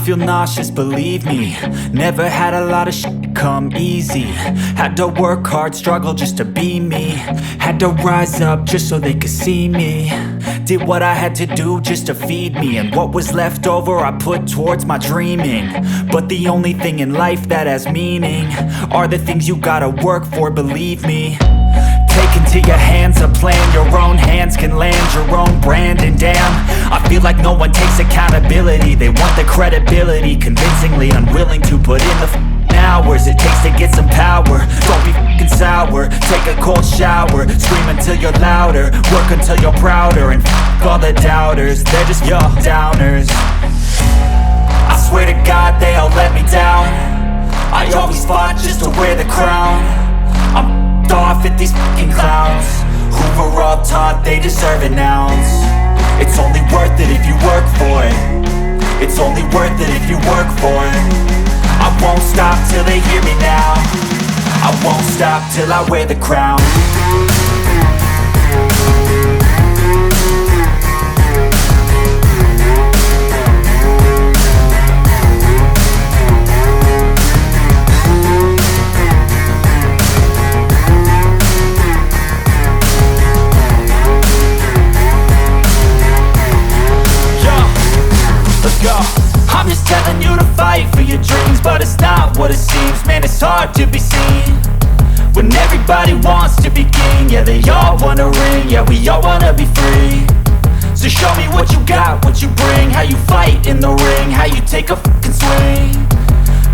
feel nauseous, believe me. Never had a lot of shit come easy. Had to work hard, struggle just to be me. Had to rise up just so they could see me. Did what I had to do just to feed me, and what was left over I put towards my dreaming. But the only thing in life that has meaning are the things you gotta work for, believe me. Take into your hands a plan, your own hands can land your own brand. And damn, I feel like no one takes accountability. They want the credibility, convincingly unwilling to put in the hours it takes to get some power. Don't be f***ing sour, take a cold shower. Scream until you're louder, work until you're prouder. And f*** all the doubters, they're just your downers. I swear to God they all let me down. I always fought just to wear the crown. I'm off at these fucking clowns who were all taught they deserve an ounce. It's only worth it if you work for it. It's only worth it if you work for it. I won't stop till they hear me now. I won't stop till I wear the crown. I'm just telling you to fight for your dreams, but it's not what it seems. Man, it's hard to be seen when everybody wants to be king. Yeah, they all wanna ring, yeah, we all wanna be free. So show me what you got, what you bring, how you fight in the ring, how you take a fucking swing.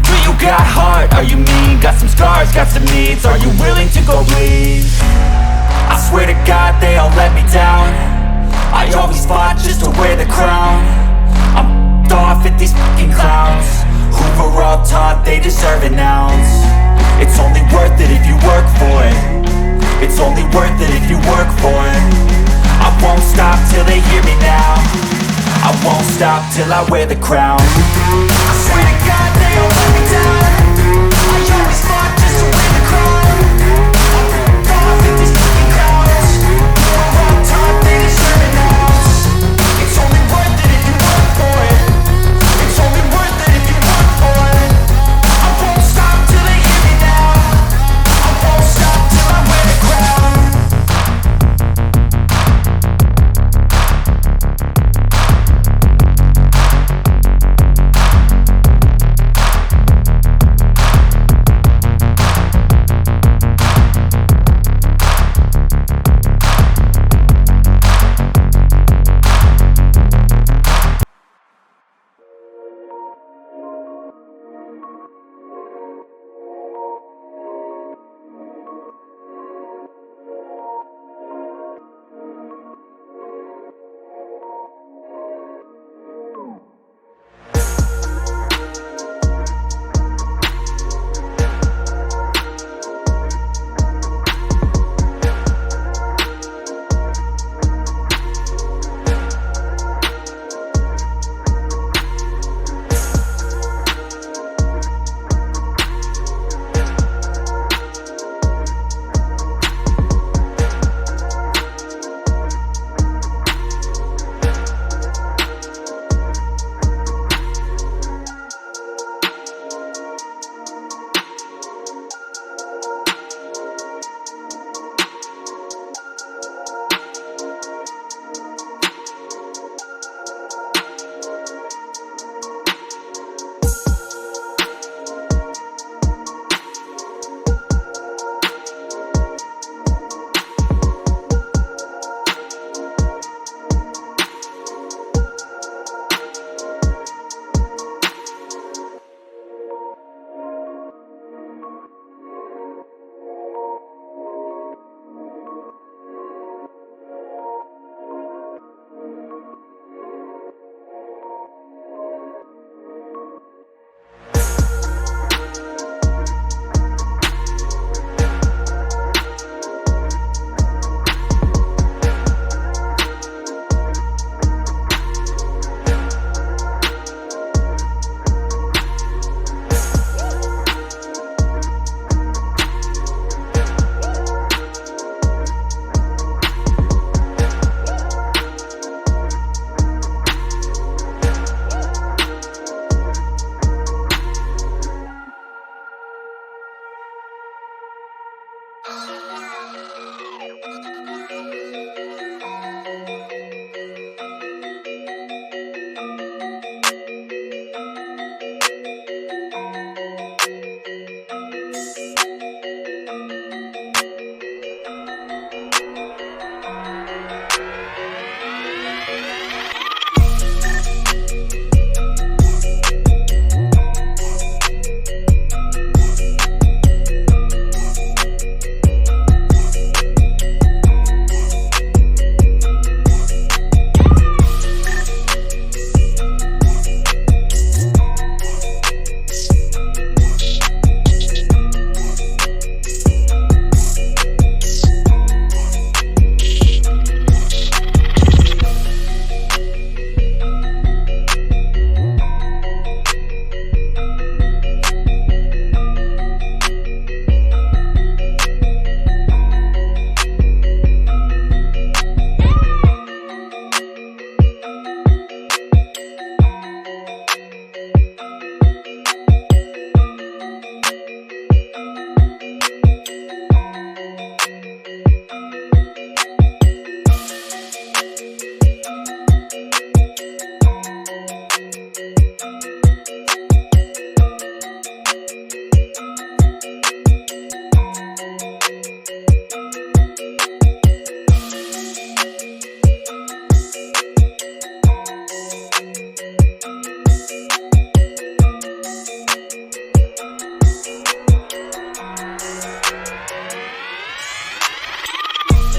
Do you got heart, are you mean? Got some scars, got some needs, are you willing to go bleed? I swear to God they all let me down. I always fought just to wear the crown. I'm off at these fucking clowns who were all taught they deserve an ounce. It's only worth it if you work for it. It's only worth it if you work for it. I won't stop till they hear me now. I won't stop till I wear the crown. I